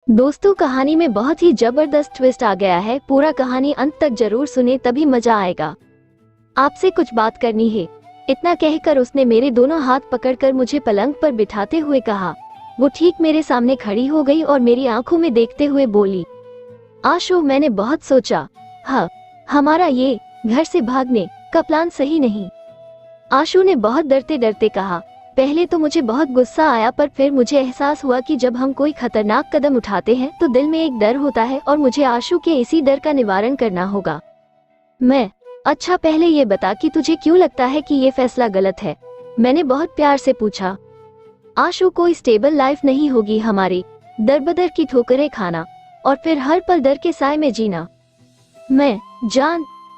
दोस्तों, कहानी में बहुत ही जबरदस्त ट्विस्ट आ गया है। पूरा कहानी अंत तक जरूर सुने, तभी मजा आएगा। आपसे कुछ बात करनी है। इतना कहकर उसने मेरे दोनों हाथ पकड़कर मुझे पलंग पर बिठाते हुए कहा। वो ठीक मेरे सामने खड़ी हो गई और मेरी आंखों में देखते हुए बोली, आशु, मैंने बहुत सोचा, हमारा ये घर से भागने का प्लान सही नहीं। आशु ने बहुत डरते डरते कहा। पहले तो मुझे बहुत गुस्सा आया, पर फिर मुझे एहसास हुआ कि जब हम कोई खतरनाक कदम उठाते हैं तो दिल में एक डर होता है और मुझे आशु के इसी डर का निवारण करना होगा। अच्छा, पहले ये बता कि तुझे क्यों लगता है कि ये फैसला गलत है? मैंने बहुत प्यार से पूछा। आशु, कोई स्टेबल लाइफ नहीं होगी हमारी। दर बदर की ठोकरें खाना और फिर हर पल डर के साए में जीना।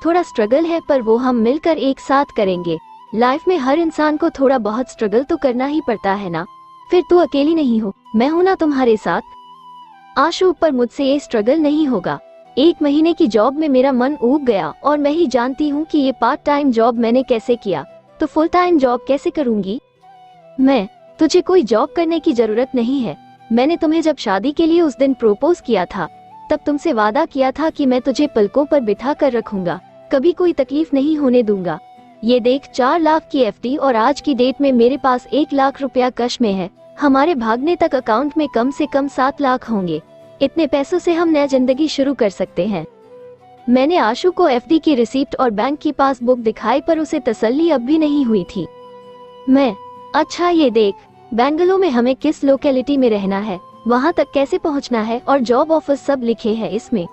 थोड़ा स्ट्रगल है, पर वो हम मिलकर एक साथ करेंगे। लाइफ में हर इंसान को थोड़ा बहुत स्ट्रगल तो करना ही पड़ता है ना। फिर तू अकेली नहीं हो, मैं हूं ना तुम्हारे साथ। आशु, पर मुझसे ये स्ट्रगल नहीं होगा। 1 महीने की जॉब में मेरा मन ऊब गया और मैं ही जानती हूँ कि ये पार्ट टाइम जॉब मैंने कैसे किया, तो फुल टाइम जॉब कैसे करूँगी? तुझे कोई जॉब करने की जरूरत नहीं है। मैंने तुम्हें जब शादी के लिए उस दिन प्रपोज किया था, तब तुमसे वादा किया था कि मैं तुझे पलकों पर बिठा कर रखूंगा, कभी कोई तकलीफ नहीं होने दूंगा। ये देख, 4 लाख की एफडी और आज की डेट में मेरे पास 1 लाख रुपया कैश में है। हमारे भागने तक अकाउंट में कम से कम 7 लाख होंगे। इतने पैसों से हम नया जिंदगी शुरू कर सकते हैं। मैंने आशु को एफडी की रिसीप्ट और बैंक की पासबुक दिखाई, पर उसे तसल्ली अब भी नहीं हुई थी। अच्छा, ये देख, बेंगलुरु में हमें किस लोकेलिटी में रहना है, वहाँ तक कैसे पहुँचना है और जॉब ऑफर सब लिखे हैं इसमें।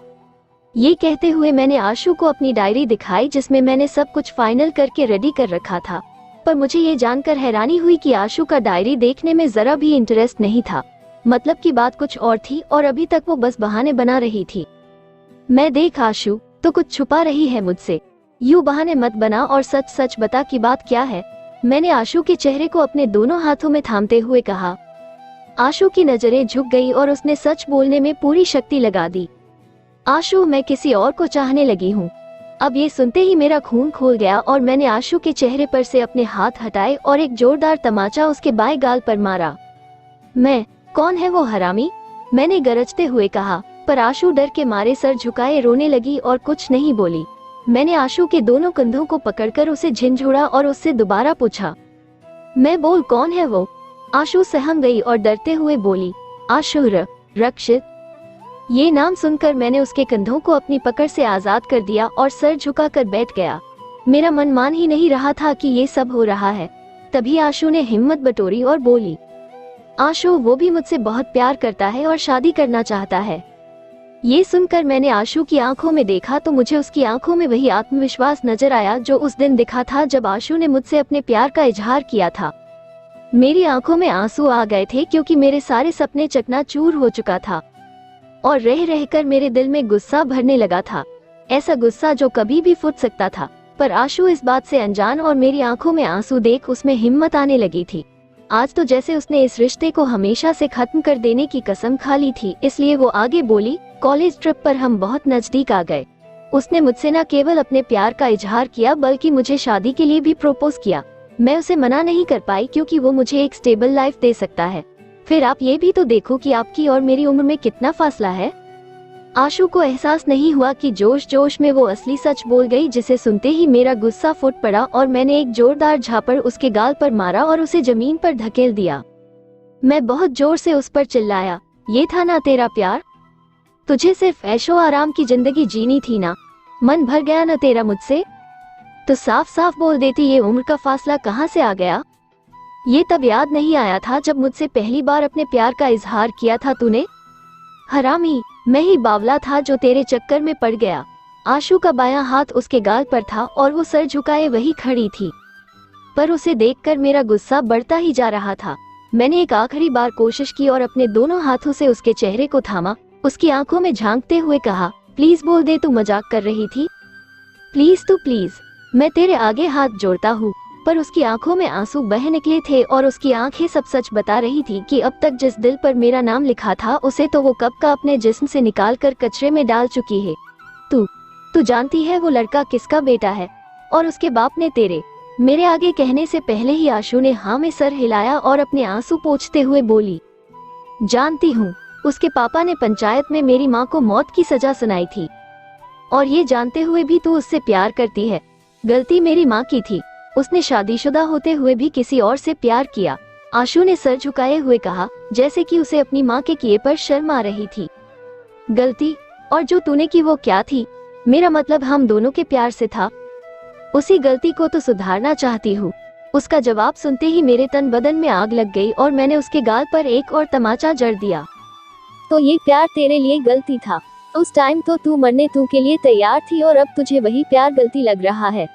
ये कहते हुए मैंने आशु को अपनी डायरी दिखाई, जिसमें मैंने सब कुछ फाइनल करके रेडी कर रखा था। पर मुझे ये जानकर हैरानी हुई कि आशु का डायरी देखने में जरा भी इंटरेस्ट नहीं था। मतलब की बात कुछ और थी और अभी तक वो बस बहाने बना रही थी। देख आशु, तो कुछ छुपा रही है मुझसे। यूं बहाने मत बना और सच सच बता कि बात क्या है। मैंने आशु के चेहरे को अपने दोनों हाथों में थामते हुए कहा। आशु की नजरें झुक गई और उसने सच बोलने में पूरी शक्ति लगा दी। आशु, मैं किसी और को चाहने लगी हूँ। अब ये सुनते ही मेरा खून खोल गया और मैंने आशु के चेहरे पर से अपने हाथ हटाए और एक जोरदार तमाचा उसके बाएं गाल पर मारा। कौन है वो हरामी? मैंने गरजते हुए कहा, पर आशु डर के मारे सर झुकाए रोने लगी और कुछ नहीं बोली। मैंने आशु के दोनों कंधों को पकड़कर उसे झिंझोड़ा और उससे दोबारा पूछा, बोल, कौन है वो? आशु सहम गई और डरते हुए बोली, आशु रक्षित। ये नाम सुनकर मैंने उसके कंधों को अपनी पकड़ से आजाद कर दिया और सर झुकाकर बैठ गया। मेरा मन मान ही नहीं रहा था कि ये सब हो रहा है। तभी आशु ने हिम्मत बटोरी और बोली, आशु, वो भी मुझसे बहुत प्यार करता है और शादी करना चाहता है। ये सुनकर मैंने आशु की आंखों में देखा तो मुझे उसकी आंखों में वही आत्मविश्वास नजर आया जो उस दिन दिखा था जब आशु ने मुझसे अपने प्यार का इजहार किया था। मेरी आंखों में आंसू आ गए थे क्योंकि मेरे सारे सपने चकनाचूर हो चुका था और रह रहकर मेरे दिल में गुस्सा भरने लगा था। ऐसा गुस्सा जो कभी भी फूट सकता था। पर आशु इस बात से अनजान और मेरी आंखों में आंसू देख उसमें हिम्मत आने लगी थी। आज तो जैसे उसने इस रिश्ते को हमेशा से खत्म कर देने की कसम खा ली थी। इसलिए वो आगे बोली, कॉलेज ट्रिप पर हम बहुत नजदीक आ गए। उसने मुझसे न केवल अपने प्यार का इजहार किया बल्कि मुझे शादी के लिए भी प्रपोज किया। मैं उसे मना नहीं कर पाई क्योंकि वो मुझे एक स्टेबल लाइफ दे सकता है। फिर आप ये भी तो देखो कि आपकी और मेरी उम्र में कितना फासला है। आशु को एहसास नहीं हुआ कि जोश जोश में वो असली सच बोल गई, जिसे सुनते ही मेरा गुस्सा फूट पड़ा और मैंने एक जोरदार झापड़ उसके गाल पर मारा और उसे जमीन पर धकेल दिया। मैं बहुत जोर से उस पर चिल्लाया, ये था ना तेरा प्यार? तुझे सिर्फ ऐशो आराम की जिंदगी जीनी थी ना? मन भर गया ना तेरा मुझसे? तो साफ साफ बोल देती, ये उम्र का फासला कहाँ से आ गया? ये तब याद नहीं आया था जब मुझसे पहली बार अपने प्यार का इजहार किया था तूने? हरामी, मैं ही बावला था जो तेरे चक्कर में पड़ गया। आशु का बायां हाथ उसके गाल पर था और वो सर झुकाए वही खड़ी थी, पर उसे देखकर मेरा गुस्सा बढ़ता ही जा रहा था। मैंने एक आखिरी बार कोशिश की और अपने दोनों हाथों से उसके चेहरे को थामा, उसकी आंखों में झांकते हुए कहा, प्लीज बोल दे, तू मजाक कर रही थी? प्लीज, मैं तेरे आगे हाथ जोड़ता हूँ। पर उसकी आंखों में आंसू बह निकले थे और उसकी आंखें सब सच बता रही थी कि अब तक जिस दिल पर मेरा नाम लिखा था उसे तो वो कब का अपने जिस्म से निकाल कर कचरे में डाल चुकी है। तू जानती है वो लड़का किसका बेटा है और उसके बाप ने तेरे मेरे आगे कहने से पहले ही आशु ने हाँ में सर हिलाया और अपने आंसू पोंछते हुए बोली, जानती हूँ, उसके पापा ने पंचायत में मेरी माँ को मौत की सजा सुनाई थी, और ये जानते हुए भी तू उससे प्यार करती है। गलती मेरी माँ की थी, उसने शादीशुदा होते हुए भी किसी और से प्यार किया। आशु ने सर झुकाए हुए कहा, जैसे कि उसे अपनी माँ के किए पर शर्म आ रही थी। गलती? और जो तूने की वो क्या थी? मेरा मतलब हम दोनों के प्यार से था। उसी गलती को तो सुधारना चाहती हूँ। उसका जवाब सुनते ही मेरे तन बदन में आग लग गई और मैंने उसके गाल पर एक और तमाचा जड़ दिया। तो ये प्यार तेरे लिए गलती था? उस टाइम तो तू मरने तू के लिए तैयार थी और अब तुझे वही प्यार गलती लग रहा है।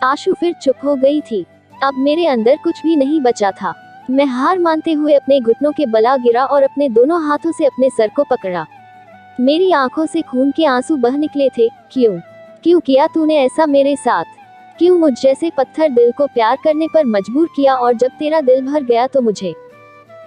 आशु फिर चुप हो गई थी। अब मेरे अंदर कुछ भी नहीं बचा था। मैं हार मानते हुए अपने घुटनों के बल गिरा और अपने दोनों हाथों से अपने सर को पकड़ा। मेरी आंखों से खून के आंसू बह निकले थे। क्यों किया तूने ऐसा मेरे साथ? क्यों मुझ जैसे पत्थर दिल को प्यार करने पर मजबूर किया, और जब तेरा दिल भर गया तो मुझे